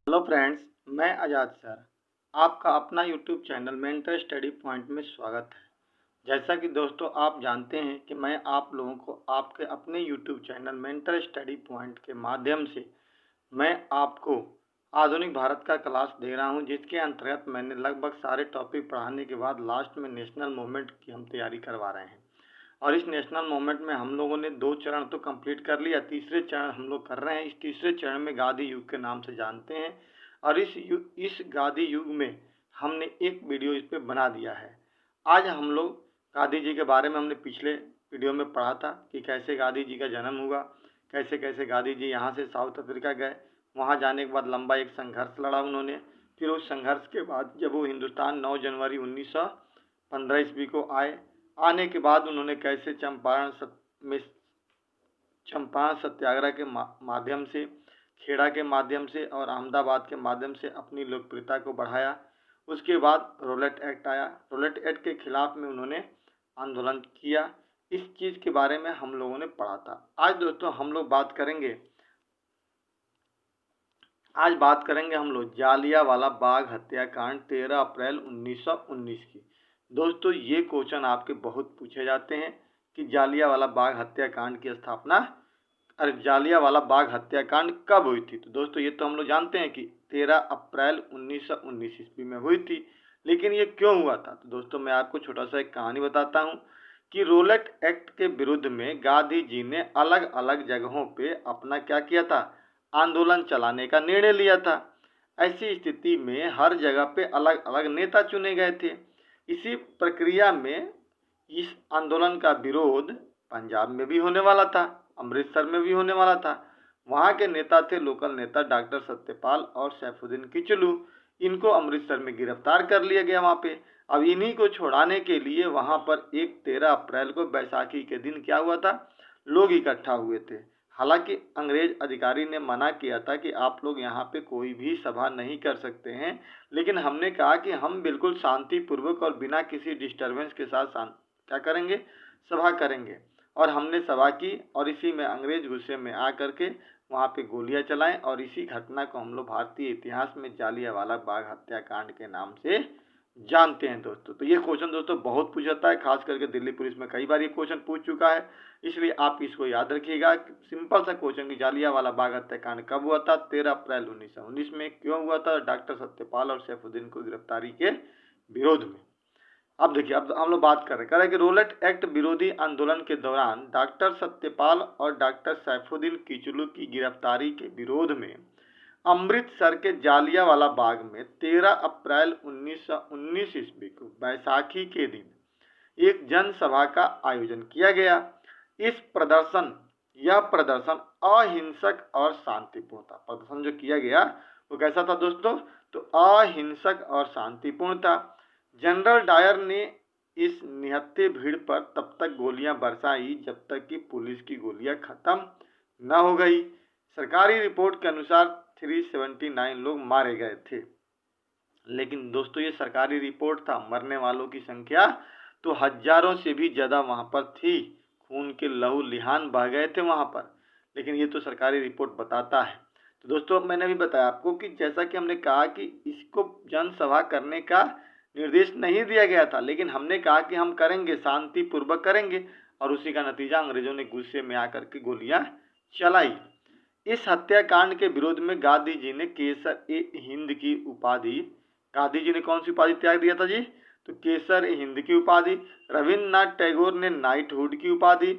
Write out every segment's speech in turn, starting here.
Hello friends, मैं आज़ाद sir. आपका अपना YouTube channel mentor study point में स्वागत है। जैसा कि दोस्तों आप जानते हैं कि मैं आप लोगों को आपके अपने YouTube channel mentor study point के माध्यम से मैं आपको आधुनिक भारत का क्लास दे रहा हूं, जिसके अंतर्गत मैंने लगभग सारे टॉपिक पढ़ाने के बाद लास्ट में नेशनल मूवमेंट की हम तैयारी करवा रहे हैं। और इस नेशनल मूवमेंट में हम लोगों ने 2 चरण तो कंप्लीट कर लिया, तीसरे चरण हम लोग कर रहे हैं। इस तीसरे चरण में गांधी युग के नाम से जानते हैं। और इस गांधी युग में हमने एक वीडियो इस पे बना दिया है। आज हम लोग गांधी जी के बारे में हमने पिछले वीडियो में पढ़ा था कि कैसे गांधी जी का जन्म हुआ, कैसे कैसे गांधी जी यहाँ से साउथ अफ्रीका गए, वहाँ जाने के बाद लंबा एक संघर्ष लड़ा उन्होंने। फिर उस संघर्ष के बाद जब वो हिंदुस्तान 9 जनवरी 1915 ईस्वी को आने के बाद उन्होंने कैसे चंपारण सत्याग्रह के माध्यम से, खेड़ा के माध्यम से और अहमदाबाद के माध्यम से अपनी लोकप्रियता को बढ़ाया। उसके बाद रोलेट एक्ट आया। रोलेट एक्ट के खिलाफ में उन्होंने आंदोलन किया। इस चीज़ के बारे में हम लोगों ने पढ़ा था। आज दोस्तों हम लोग बात करेंगे हम लोग जालियांवाला बाग हत्याकांड 13 अप्रैल 1919 की। दोस्तों ये क्वेश्चन आपके बहुत पूछे जाते हैं कि जालियांवाला बाग हत्याकांड की स्थापना जालियांवाला बाग हत्याकांड कब हुई थी। तो दोस्तों ये तो हम लोग जानते हैं कि 13 अप्रैल 1919 ईस्वी में हुई थी। लेकिन ये क्यों हुआ था? तो दोस्तों मैं आपको छोटा सा एक कहानी बताता हूँ कि रोलेट एक्ट के विरुद्ध में गांधी जी ने अलग अलग जगहों पे अपना क्या किया था, आंदोलन चलाने का निर्णय लिया था। ऐसी स्थिति में हर जगह पे अलग अलग नेता चुने गए थे। इसी प्रक्रिया में इस आंदोलन का विरोध पंजाब में भी होने वाला था, अमृतसर में भी होने वाला था। वहाँ के नेता थे लोकल नेता डॉक्टर सत्यपाल और सैफुद्दीन किचलू। इनको अमृतसर में गिरफ्तार कर लिया गया वहाँ पे। अब इन्हीं को छुड़ाने के लिए वहाँ पर एक 13 अप्रैल को बैसाखी के दिन क्या हुआ था, लोग इकट्ठा हुए थे। हालांकि अंग्रेज अधिकारी ने मना किया था कि आप लोग यहाँ पे कोई भी सभा नहीं कर सकते हैं, लेकिन हमने कहा कि हम बिल्कुल शांतिपूर्वक और बिना किसी डिस्टरबेंस के साथ क्या करेंगे, सभा करेंगे। और हमने सभा की और इसी में अंग्रेज गुस्से में आकर के वहाँ पे गोलियां चलाएं और इसी घटना को हम लोग भारतीय इतिहास में जालियांवाला बाग हत्याकांड के नाम से जानते हैं दोस्तों। तो ये क्वेश्चन दोस्तों बहुत पूछता है, खास करके दिल्ली पुलिस में कई बार ये क्वेश्चन पूछ चुका है, इसलिए आप इसको याद रखिएगा। सिंपल सा क्वेश्चन कि जालियांवाला बाग हत्याकांड कब हुआ था, 13 अप्रैल 1919 में, क्यों हुआ था, डॉक्टर सत्यपाल और सैफुद्दीन को गिरफ्तारी के विरोध में। अब देखिए, अब हम लोग बात कर रहे हैं कि रोलेट एक्ट विरोधी आंदोलन के दौरान डॉक्टर सत्यपाल और डॉक्टर सैफुद्दीन किचलू की गिरफ्तारी के विरोध में अमृतसर के जालियांवाला बाग में 13 अप्रैल 1919 ईस्वी को बैसाखी के दिन एक जनसभा का आयोजन किया गया। यह प्रदर्शन अहिंसक और शांतिपूर्ण था। प्रदर्शन जो किया गया वो कैसा था दोस्तों? तो अहिंसक और शांतिपूर्ण था। जनरल डायर ने इस निहत्थे भीड़ पर तब तक गोलियां बरसाई जब तक कि पुलिस की गोलियां खत्म न हो गई। सरकारी रिपोर्ट के अनुसार 379 लोग मारे गए थे। लेकिन दोस्तों ये सरकारी रिपोर्ट था, मरने वालों की संख्या तो हजारों से भी ज्यादा वहां पर थी। खून के लहू लिहान बह गए थे वहां पर, लेकिन ये तो सरकारी रिपोर्ट बताता है। तो दोस्तों मैंने भी बताया आपको कि जैसा कि हमने कहा कि इसको जनसभा करने का निर्देश नहीं दिया गया था, लेकिन हमने कहा कि हम करेंगे, शांतिपूर्वक करेंगे, और उसी का नतीजा अंग्रेजों ने गुस्से में आकर के गोलियां चलाई। इस हत्याकांड के विरोध में गांधी जी ने केसर ए हिंद की उपाधि, गांधी जी ने कौन सी उपाधि त्याग दिया था जी? तो केसर ए हिंद की उपाधि, रविन्द्रनाथ टैगोर ने नाइटहुड की उपाधि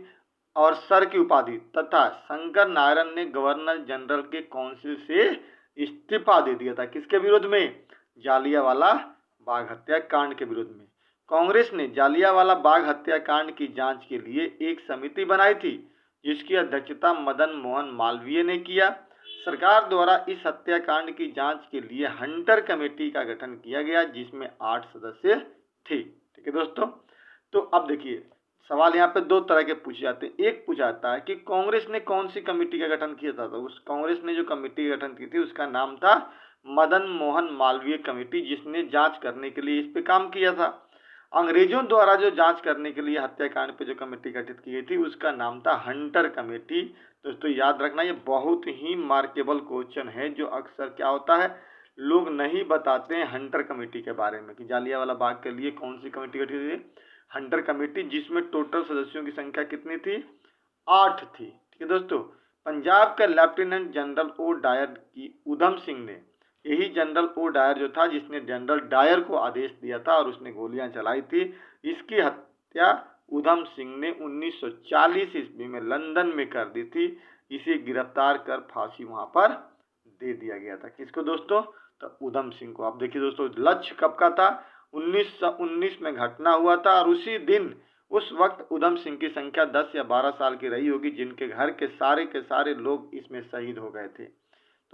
और सर की उपाधि, तथा शंकर नारायण ने गवर्नर जनरल के काउंसिल से इस्तीफा दे दिया था। किसके विरोध में? जालियांवाला बाग हत्याकांड के विरोध में। कांग्रेस ने जालियांवाला बाग हत्याकांड की जांच के लिए एक समिति बनाई थी, जिसकी अध्यक्षता मदन मोहन मालवीय ने किया। सरकार द्वारा इस हत्याकांड की जांच के लिए हंटर कमेटी का गठन किया गया, जिसमें 8 सदस्य थे। ठीक है दोस्तों, तो अब देखिए सवाल यहाँ पे 2 तरह के पूछे जाते हैं। एक पूछा जाता है कि कांग्रेस ने कौन सी कमेटी का गठन किया था। तो उस कांग्रेस ने जो कमेटी का गठन की थी उसका नाम था मदन मोहन मालवीय कमेटी, जिसने जांच करने के लिए इस पे काम किया था। अंग्रेजों द्वारा जो जांच करने के लिए हत्याकांड पे जो कमेटी गठित की गई थी उसका नाम था हंटर कमेटी। दोस्तों याद रखना, ये बहुत ही मार्केबल क्वेश्चन है जो अक्सर क्या होता है, लोग नहीं बताते हैं हंटर कमेटी के बारे में कि जालियांवाला बाग के लिए कौन सी कमेटी गठित हुई। हंटर कमेटी, जिसमें टोटल सदस्यों की संख्या कितनी थी, 8 थी। ठीक है दोस्तों, पंजाब का लेफ्टिनेंट जनरल ओ डायर की उधम सिंह ने, यही जनरल ओ डायर जो था जिसने जनरल डायर को आदेश दिया था और उसने गोलियां चलाई थी, इसकी हत्या उधम सिंह ने 1940 ईस्वी में लंदन में कर दी थी। इसे गिरफ्तार कर फांसी वहां पर दे दिया गया था। किसको दोस्तों, तो उधम सिंह को। आप देखिए दोस्तों, लक्ष्य कब का था, 1919 में घटना हुआ था और उसी दिन उस वक्त उधम सिंह की संख्या 10 या 12 साल की रही होगी, जिनके घर के सारे लोग इसमें शहीद हो गए थे।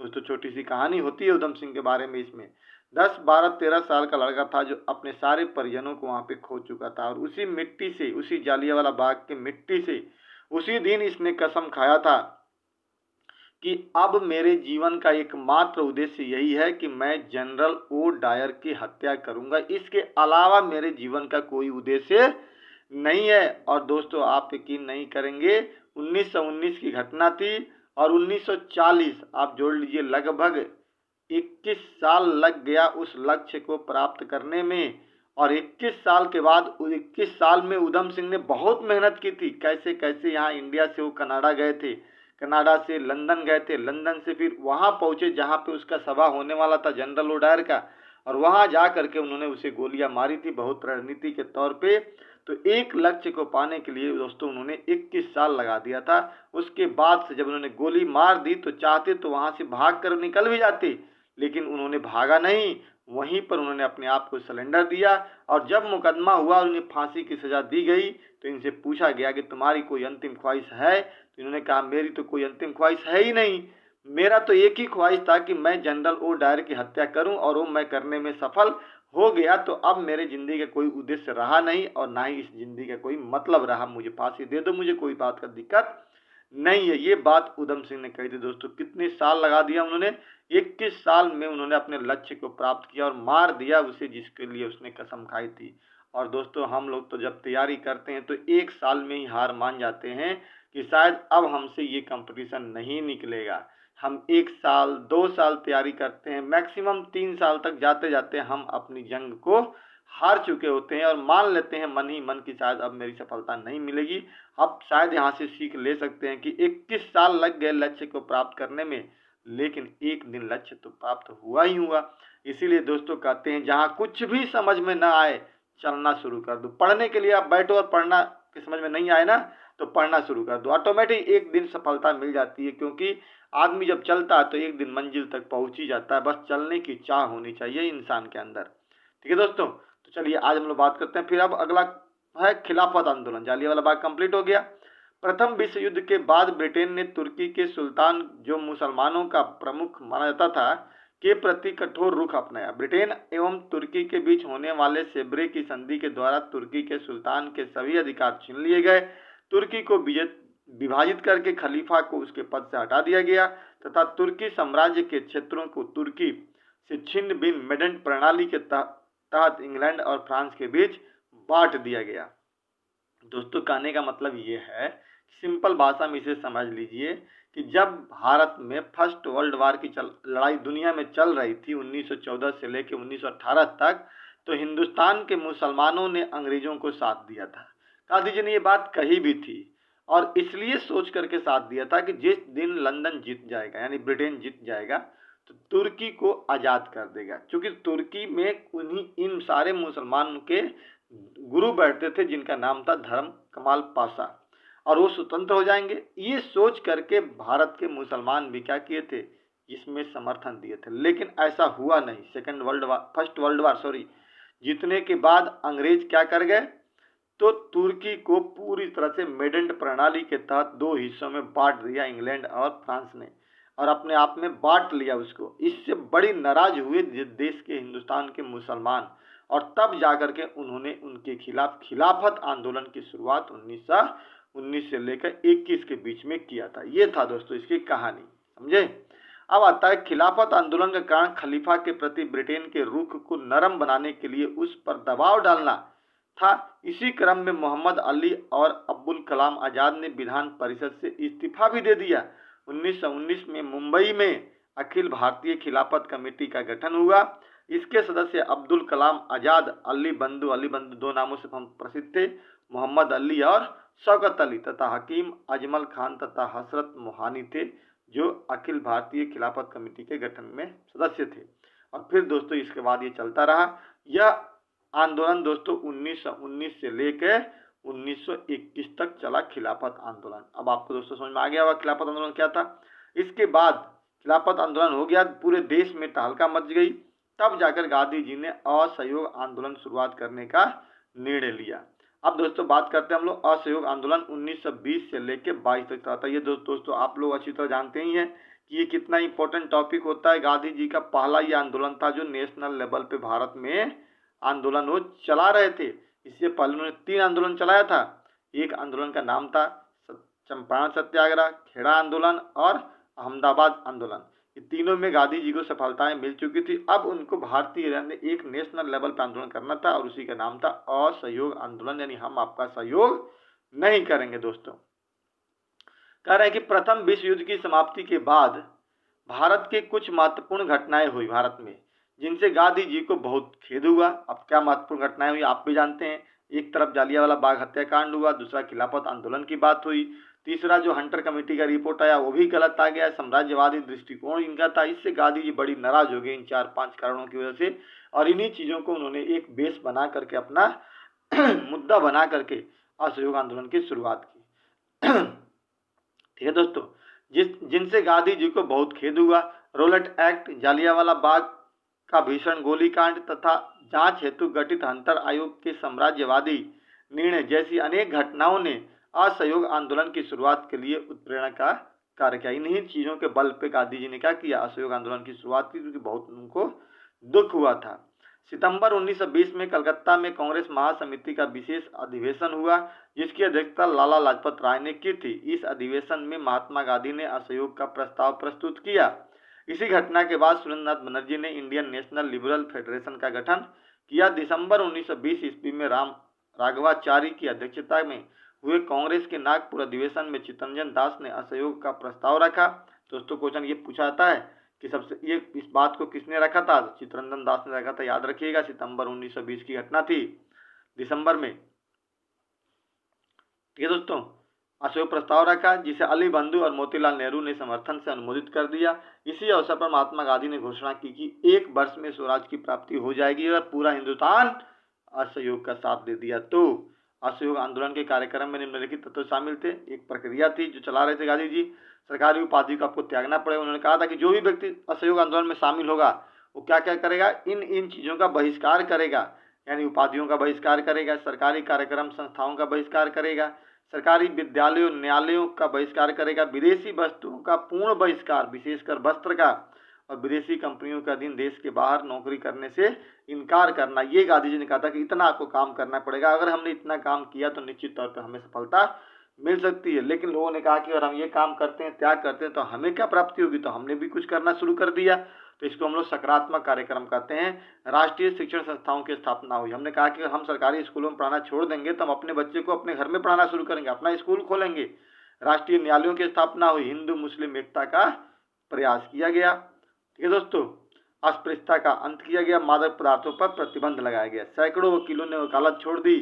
दोस्तों छोटी सी कहानी होती है उधम सिंह के बारे में। इसमें 10, 12, 13 साल का लड़का था जो अपने सारे परिजनों को वहां पे खो चुका था और उसी मिट्टी से, उसी जालियांवाला बाग के मिट्टी से उसी दिन इसने कसम खाया था कि अब मेरे जीवन का एकमात्र उद्देश्य यही है कि मैं जनरल ओ डायर की हत्या करूंगा, इसके अलावा मेरे जीवन का कोई उद्देश्य नहीं है। और दोस्तों आप यकीन नहीं करेंगे, 1919 की घटना थी और 1940, आप जोड़ लीजिए, लगभग 21 साल लग गया उस लक्ष्य को प्राप्त करने में। और 21 साल के बाद, 21 साल में उधम सिंह ने बहुत मेहनत की थी। कैसे कैसे, यहाँ इंडिया से वो कनाडा गए थे, कनाडा से लंदन गए थे, लंदन से फिर वहां पहुंचे जहां पे उसका सभा होने वाला था जनरल ओ डायर का, और वहां जा करके उन्होंने उसे गोलियां मारी थी बहुत रणनीति के तौर पे। तो एक लक्ष्य को पाने के लिए दोस्तों उन्होंने 21 साल लगा दिया था। उसके बाद से जब उन्होंने गोली मार दी तो चाहते तो वहां से भाग कर निकल भी जाते, लेकिन उन्होंने भागा नहीं, वहीं पर उन्होंने अपने आप को सरेंडर दिया। और जब मुकदमा हुआ और उन्हें फांसी की सजा दी गई तो इनसे पूछा गया कि तुम्हारी कोई अंतिम ख्वाहिश है, तो इन्होंने कहा मेरी तो कोई अंतिम ख्वाहिश है ही नहीं, मेरा तो एक ही ख्वाहिश था कि मैं जनरल ओ डायर की हत्या करूं और वो मैं करने में सफल हो गया। तो अब मेरे जिंदगी का कोई उद्देश्य रहा नहीं और ना ही इस जिंदगी का कोई मतलब रहा, मुझे फांसी दे दो, मुझे कोई बात का दिक्कत नहीं है। ये बात उधम सिंह ने कही थी दोस्तों। कितने साल लगा दिया उन्होंने, 21 साल में उन्होंने अपने लक्ष्य को प्राप्त किया और मार दिया उसे जिसके लिए उसने कसम खाई थी। और दोस्तों हम लोग तो जब तैयारी करते हैं तो 1 साल में ही हार मान जाते हैं कि शायद अब हमसे ये कंपटीशन नहीं निकलेगा। हम 1 साल 2 साल तैयारी करते हैं, मैक्सिमम 3 साल तक जाते जाते हम अपनी जंग को हार चुके होते हैं और मान लेते हैं मन ही मन की शायद अब मेरी सफलता नहीं मिलेगी। अब शायद यहाँ से सीख ले सकते हैं कि 21 साल लग गए लक्ष्य को प्राप्त करने में, लेकिन एक दिन लक्ष्य तो प्राप्त हुआ ही हुआ। इसीलिए दोस्तों कहते हैं जहाँ कुछ भी समझ में ना आए चलना शुरू कर दो। पढ़ने के लिए आप बैठो और पढ़ना कि समझ में नहीं आए ना तो पढ़ना शुरू कर दो, ऑटोमेटिक एक दिन सफलता मिल जाती है। क्योंकि आदमी जब चलता है तो एक दिन मंजिल तक पहुंच ही जाता है, बस चलने की चाह होनी चाहिए इंसान के अंदर। ठीक है दोस्तों, तो चलिए आज हम लोग बात करते हैं। फिर अब अगला है खिलाफत आंदोलन। जालियांवाला बाग कंप्लीट हो गया। प्रथम विश्व युद्ध के बाद ब्रिटेन ने तुर्की के सुल्तान, जो मुसलमानों का प्रमुख माना जाता था, के प्रति कठोर रुख अपनाया। ब्रिटेन एवं तुर्की के बीच होने वाले सेब्रे की संधि के द्वारा तुर्की के सुल्तान के सभी अधिकार छीन लिए गए। तुर्की को विभाजित करके खलीफा को उसके पद से हटा दिया गया तथा तुर्की साम्राज्य के क्षेत्रों को तुर्की से छिन्न भिन्न मेडन प्रणाली के तहत इंग्लैंड और फ्रांस के बीच बांट दिया गया। दोस्तों कहने का मतलब ये है, सिंपल भाषा में इसे समझ लीजिए कि जब भारत में फर्स्ट वर्ल्ड वार की लड़ाई दुनिया में चल रही थी 1914 से लेकर 1918 तक, तो हिंदुस्तान के मुसलमानों ने अंग्रेजों को साथ दिया था। गांधी जी ने ये बात कही भी थी और इसलिए सोच करके साथ दिया था कि जिस दिन लंदन जीत जाएगा, यानी ब्रिटेन जीत जाएगा, तो तुर्की को आज़ाद कर देगा। क्योंकि तुर्की में उन्हीं इन सारे मुसलमान के गुरु बैठते थे जिनका नाम था धर्म कमाल पाशा, और वो स्वतंत्र हो जाएंगे। ये सोच करके भारत के मुसलमान भी क्या किए थे, इसमें समर्थन दिए थे। लेकिन ऐसा हुआ नहीं। फर्स्ट वर्ल्ड वार जीतने के बाद अंग्रेज क्या कर गए, तो तुर्की को पूरी तरह से मेडन प्रणाली के तहत 2 हिस्सों में बांट दिया इंग्लैंड और फ्रांस ने, और अपने आप में बांट लिया उसको। इससे बड़ी नाराज हुए देश के हिंदुस्तान के मुसलमान, और तब जाकर के उन्होंने उनके खिलाफ खिलाफत आंदोलन की शुरुआत 1919 से लेकर 21 के बीच में किया था। ये था दोस्तों इसकी कहानी, समझे। अब आता है खिलाफत आंदोलन का कारण खलीफा के प्रति ब्रिटेन के रुख को नरम बनाने के लिए उस पर दबाव डालना था। इसी क्रम में मोहम्मद अली और अब्दुल कलाम आज़ाद ने विधान परिषद से इस्तीफा भी दे दिया। 1919 में मुंबई में अखिल भारतीय खिलाफत कमेटी का गठन हुआ। इसके सदस्य अब्दुल कलाम आज़ाद, अली बंधु दो नामों से हम प्रसिद्ध थे, मोहम्मद अली और शौकत अली तथा हकीम अजमल खान तथा हसरत मोहानी थे, जो अखिल भारतीय खिलाफत कमेटी के गठन में सदस्य थे। और फिर दोस्तों इसके बाद ये चलता रहा। यह आंदोलन दोस्तों 1919 से लेकर 1921 तक चला, खिलाफत आंदोलन। अब आपको दोस्तों समझ में आ गया होगा खिलाफत आंदोलन क्या था। इसके बाद खिलाफत आंदोलन हो गया, पूरे देश में तहलका मच गई। तब जाकर गांधी जी ने असहयोग आंदोलन शुरुआत करने का निर्णय लिया। अब दोस्तों बात करते हैं हम लोग असहयोग आंदोलन 1920 से लेकर 22 तक चला था। ये दोस्तों आप लोग अच्छी तरह जानते ही हैं कि ये कितना इंपॉर्टेंट टॉपिक होता है। गांधी जी का पहला ये आंदोलन था जो नेशनल लेवल पे भारत में आंदोलन वो चला रहे थे। इससे पहले उन्होंने 3 आंदोलन चलाया था। एक आंदोलन का नाम था चंपारण सत्याग्रह, खेड़ा आंदोलन और अहमदाबाद आंदोलन। ये तीनों में गांधी जी को सफलताएं मिल चुकी थी। अब उनको भारतीय ने एक नेशनल लेवल पर आंदोलन करना था और उसी का नाम था असहयोग आंदोलन, यानी हम आपका सहयोग नहीं करेंगे। दोस्तों कह रहे हैं कि प्रथम विश्व युद्ध की समाप्ति के बाद भारत के कुछ महत्वपूर्ण घटनाएं हुई भारत में, जिनसे गांधी जी को बहुत खेद हुआ। अब क्या महत्वपूर्ण घटनाएं हुई आप भी जानते हैं। एक तरफ जालियांवाला बाग हत्याकांड हुआ, दूसरा खिलाफत आंदोलन की बात हुई, तीसरा जो हंटर कमेटी का रिपोर्ट आया वो भी गलत आ गया, साम्राज्यवादी दृष्टिकोण इनका था। इससे गांधी जी बड़ी नाराज हो गए इन 4-5 कारणों की वजह से, और इन्हीं चीजों को उन्होंने एक बेस बना करके अपना मुद्दा बना करके असहयोग आंदोलन की शुरुआत की। ठीक है दोस्तों, जिनसे गांधी जी को बहुत खेद हुआ। रोलेट एक्ट, जालियांवाला बाग का भीषण गोलीकांड तथा जांच हेतु गठित हंटर आयोग के साम्राज्यवादी निर्णय जैसी अनेक घटनाओं ने असहयोग आंदोलन की शुरुआत के लिए उत्प्रेरणा का कार्य किया। इन्हीं चीजों के बल पे गांधी जी ने क्या किया, असहयोग आंदोलन की शुरुआत की, क्योंकि बहुत उनको दुख हुआ था। सितंबर 1920 में कलकत्ता में कांग्रेस महासमिति का विशेष अधिवेशन हुआ, जिसकी अध्यक्षता लाला लाजपत राय ने की थी। इस अधिवेशन में महात्मा गांधी ने असहयोग का प्रस्ताव प्रस्तुत किया। इसी घटना के बाद सुरेंद्रनाथ बनर्जी ने इंडियन नेशनल लिबरल फेडरेशन का गठन किया। दिसंबर 1920 ईस्वी में राघवाचारी की अध्यक्षता में हुए कांग्रेस के नागपुर अधिवेशन में चित्तरंजन दास ने असहयोग का प्रस्ताव रखा। दोस्तों क्वेश्चन ये पूछा जाता है कि सबसे ये इस बात को किसने रखा था, चित्तरंजन दास ने रखा था। याद रखिएगा, सितंबर 1920 की घटना थी, दिसंबर में। ठीक है दोस्तों, असहयोग प्रस्ताव रखा जिसे अली बंधु और मोतीलाल नेहरू ने समर्थन से अनुमोदित कर दिया। इसी अवसर पर महात्मा गांधी ने घोषणा की कि 1 वर्ष में स्वराज की प्राप्ति हो जाएगी और पूरा हिंदुस्तान असहयोग का साथ दे दिया। तो असहयोग आंदोलन के कार्यक्रम में निम्नलिखित तत्व शामिल थे। एक प्रक्रिया थी जो चला रहे थे गांधी जी, सरकारी उपाधि को आपको त्यागना पड़ेगा। उन्होंने कहा था कि जो भी व्यक्ति असहयोग आंदोलन में शामिल होगा वो क्या क्या करेगा, इन चीज़ों का बहिष्कार करेगा, यानी उपाधियों का बहिष्कार करेगा, सरकारी कार्यक्रम संस्थाओं का बहिष्कार करेगा, सरकारी विद्यालयों न्यायालयों का बहिष्कार करेगा, विदेशी वस्तुओं का पूर्ण बहिष्कार, विशेषकर वस्त्र का, और विदेशी कंपनियों के अधीन देश के बाहर नौकरी करने से इनकार करना। ये गांधी जी ने कहा था कि इतना आपको काम करना पड़ेगा, अगर हमने इतना काम किया तो निश्चित तौर पर हमें सफलता मिल सकती है। लेकिन लोगों ने कहा कि अगर हम ये काम करते हैं, त्याग करते हैं, तो हमें क्या प्राप्ति होगी, तो हमने भी कुछ करना शुरू कर दिया। तो इसको हम लोग सकारात्मक कार्यक्रम कहते हैं। राष्ट्रीय शिक्षण संस्थाओं की स्थापना हुई। हमने कहा कि अगर हम सरकारी स्कूलों में पढ़ाना छोड़ देंगे तो हम अपने बच्चे को अपने घर में पढ़ाना शुरू करेंगे, अपना स्कूल खोलेंगे। राष्ट्रीय न्यायालयों की स्थापना हुई। हिंदू मुस्लिम एकता का प्रयास किया गया। ठीक है दोस्तों, अस्पृश्यता का अंत किया गया। मादक पदार्थों पर प्रतिबंध लगाया गया। सैकड़ों वकीलों ने वकालत छोड़ दी,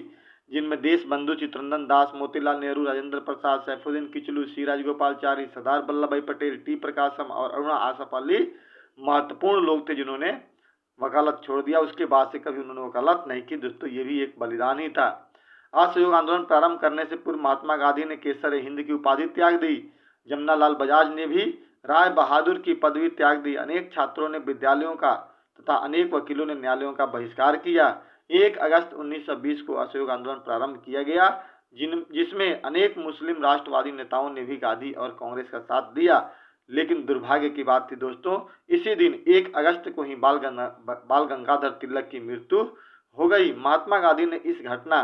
जिनमें देश बंधु चित्तरंजन दास, मोतीलाल नेहरू, राजेंद्र प्रसाद, सैफुद्दीन किचलू, सी राजगोपालचारी, सरदार वल्लभ भाई पटेल, टी प्रकाशम और अरुणा आसफ अली महत्वपूर्ण लोग थे जिन्होंने वकालत छोड़ दिया। उसके बाद से कभी उन्होंने वकालत नहीं की। दोस्तों ये भी एक बलिदान ही था। असहयोग आंदोलन प्रारंभ करने से पूर्व महात्मा गांधी ने केसर हिंद की उपाधि त्याग दी। जमनालाल बजाज ने भी राय बहादुर की पदवी त्याग दी। अनेक छात्रों ने विद्यालयों का तथा अनेक वकीलों ने न्यायालयों का बहिष्कार किया। 1 अगस्त 1920 को असहयोग आंदोलन प्रारंभ किया गया, जिसमें अनेक मुस्लिम राष्ट्रवादी नेताओं ने भी गांधी और कांग्रेस का साथ दिया। लेकिन दुर्भाग्य की बात थी दोस्तों, इसी दिन 1 अगस्त को ही बाल गंगाधर तिलक की मृत्यु हो गई। महात्मा गांधी ने इस घटना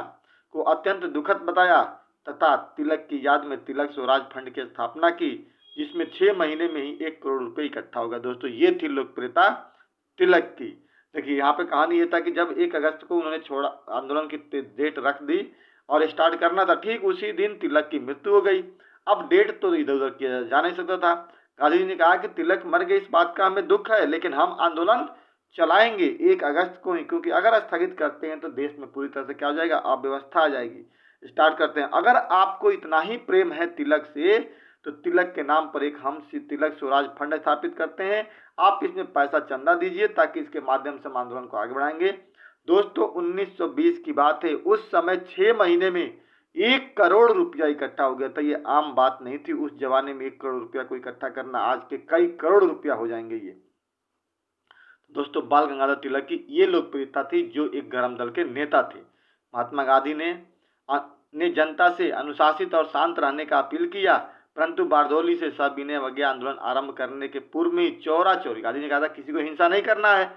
को अत्यंत दुखद बताया तथा तिलक की याद में तिलक स्वराज फंड की स्थापना की, जिसमें 6 महीने में ही 1 करोड़ रुपए इकट्ठा होगा। दोस्तों ये थी लोकप्रियता तिलक की। देखिए यहाँ पे कहानी ये था कि जब 1 अगस्त को उन्होंने छोड़ा, आंदोलन की डेट रख दी और स्टार्ट करना था, ठीक उसी दिन तिलक की मृत्यु हो गई। अब डेट तो इधर उधर किया जा नहीं सकता था। गांधी जी ने कहा कि तिलक मर गए, इस बात का हमें दुख है, लेकिन हम आंदोलन चलाएंगे 1 अगस्त को ही, क्योंकि अगर स्थगित करते हैं तो देश में पूरी तरह से क्या हो जाएगा, अव्यवस्था आ जाएगी। स्टार्ट करते हैं। अगर आपको इतना ही प्रेम है तिलक से, तो तिलक के नाम पर एक हम तिलक स्वराज फंड स्थापित करते हैं। आप इसमें पैसा चंदा दीजिए ताकि इसके माध्यम से हम आंदोलन को आगे बढ़ाएंगे। दोस्तों 1920 की बात है, उस समय 6 महीने में 1 करोड़ रुपया इकट्ठा हो गया था। ये आम बात नहीं थी उस जमाने में 1 करोड़ रुपया को इकट्ठा करना, आज के कई करोड़ रुपया हो जाएंगे ये। दोस्तों बाल गंगाधर तिलक की ये लोकप्रियता थी, जो एक गरम दल के नेता थे। महात्मा गांधी ने जनता से अनुशासित और शांत रहने का अपील किया, परंतु बारदौली से सविनय अवज्ञा आंदोलन आरंभ करने के पूर्व में ही चौरा चौरी, गांधी ने कहा था किसी को हिंसा नहीं करना है,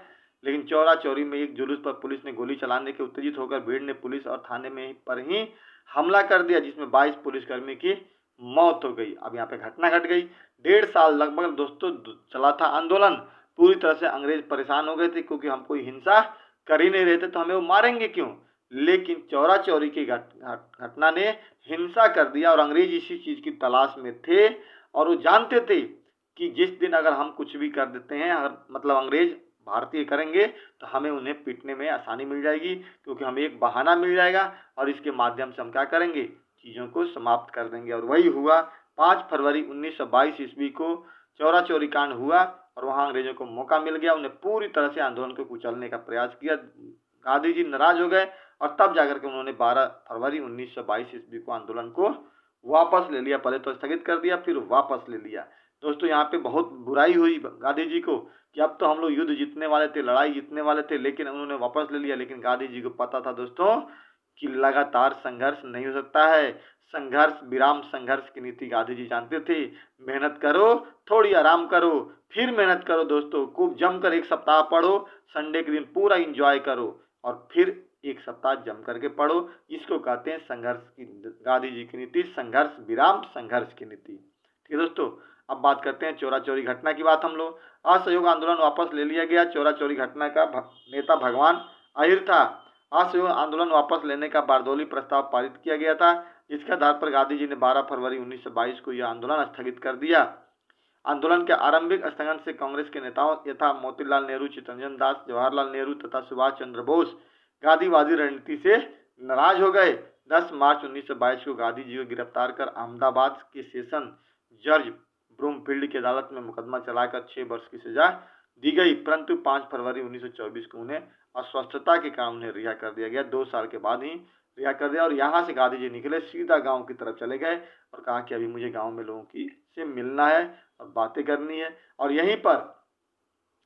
लेकिन चौरा चौरी में एक जुलूस पर पुलिस ने गोली चलाने के उत्तेजित होकर भीड़ ने पुलिस और थाने में पर ही हमला कर दिया, जिसमें 22 पुलिसकर्मी की मौत हो गई। अब यहाँ पे घटना घट गई। 1.5 साल लगभग दोस्तों चला था आंदोलन। पूरी तरह से अंग्रेज परेशान हो गए थे, क्योंकि हम कोई हिंसा कर ही नहीं रहे थे, तो हमें वो मारेंगे क्यों। लेकिन चौरा चौरी की घटना ने हिंसा कर दिया, और अंग्रेज इसी चीज की तलाश में थे, और वो जानते थे कि जिस दिन अगर हम कुछ भी कर देते हैं, अगर मतलब अंग्रेज भारतीय करेंगे, तो हमें उन्हें पीटने में आसानी मिल जाएगी, क्योंकि हमें एक बहाना मिल जाएगा, और इसके माध्यम से हम क्या करेंगे, चीज़ों को समाप्त कर देंगे। और वही हुआ। 5 फरवरी 1922 ईस्वी को चौरा चौरी कांड हुआ, और वहाँ अंग्रेजों को मौका मिल गया। उन्हें पूरी तरह से आंदोलन को कुचलने का प्रयास किया। गांधी जी नाराज हो गए, और तब जाकर के उन्होंने 12 फरवरी 1922 ईस्वी को आंदोलन को वापस ले लिया। पहले तो स्थगित कर दिया, फिर वापस ले लिया। दोस्तों यहाँ पे बहुत बुराई हुई गांधी जी को कि अब तो हम लोग युद्ध जीतने वाले थे, लड़ाई जीतने वाले थे, लेकिन उन्होंने वापस ले लिया। लेकिन गांधी जी को पता था दोस्तों कि लगातार संघर्ष नहीं हो सकता है। संघर्ष विराम संघर्ष की नीति गांधी जी जानते थे। मेहनत करो, थोड़ी आराम करो, फिर मेहनत करो दोस्तों, खूब जमकर 1 सप्ताह पढ़ो, संडे के दिन पूरा एंजॉय करो, और फिर 1 सप्ताह जम करके पढ़ो। इसको कहते हैं संघर्ष की, गांधी जी की नीति, संघर्ष विराम संघर्ष की नीति। ठीक है दोस्तों, अब बात करते हैं चौरा चौरी घटना की बात हम लोग। असहयोग आंदोलन वापस ले लिया गया। चौरा चौरी घटना का नेता भगवान अहिर था। असहयोग आंदोलन वापस लेने का बारदौली प्रस्ताव पारित किया गया था, जिसके आधार पर गांधी जी ने 12 फरवरी 1922 को यह आंदोलन स्थगित कर दिया। आंदोलन के आरंभिक स्थगन से कांग्रेस के नेताओं यथा मोतीलाल नेहरू, चित्तरंजन दास, जवाहरलाल नेहरू तथा सुभाष चंद्र बोस गांधीवादी रणनीति से नाराज हो गए। 10 मार्च 1922 को गांधी जी को गिरफ्तार कर अहमदाबाद के सेशन जज ब्रूमफील्ड की अदालत में मुकदमा चलाकर 6 वर्ष की सजा दी गई, परंतु 5 फरवरी 1924 को उन्हें अस्वस्थता के कारण उन्हें रिहा कर दिया गया। 2 साल के बाद ही रिहा कर दिया, और यहाँ से गांधी जी निकले, सीधा गांव की तरफ चले गए, और कहा कि अभी मुझे गांव में लोगों की से मिलना है और बातें करनी है। और यहीं पर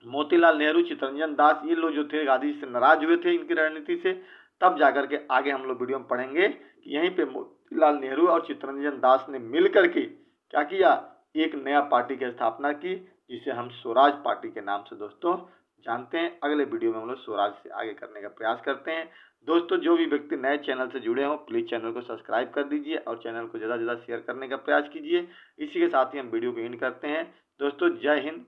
मोतीलाल नेहरू, चित्तरंजन दास, ये लोग जो थे गांधी जी से नाराज हुए थे इनकी रणनीति से। तब जाकर के आगे हम लोग वीडियो में पढ़ेंगे कि यहीं पे मोतीलाल नेहरू और चित्तरंजन दास ने मिल करके क्या किया, एक नया पार्टी की स्थापना की, जिसे हम स्वराज पार्टी के नाम से दोस्तों जानते हैं। अगले वीडियो में हम लोग स्वराज से आगे करने का प्रयास करते हैं। दोस्तों जो भी व्यक्ति नए चैनल से जुड़े हों, प्लीज़ चैनल को सब्सक्राइब कर दीजिए, और चैनल को ज़्यादा से ज़्यादा शेयर करने का प्रयास कीजिए। इसी के साथ ही हम वीडियो को एंड करते हैं। दोस्तों जय हिंद।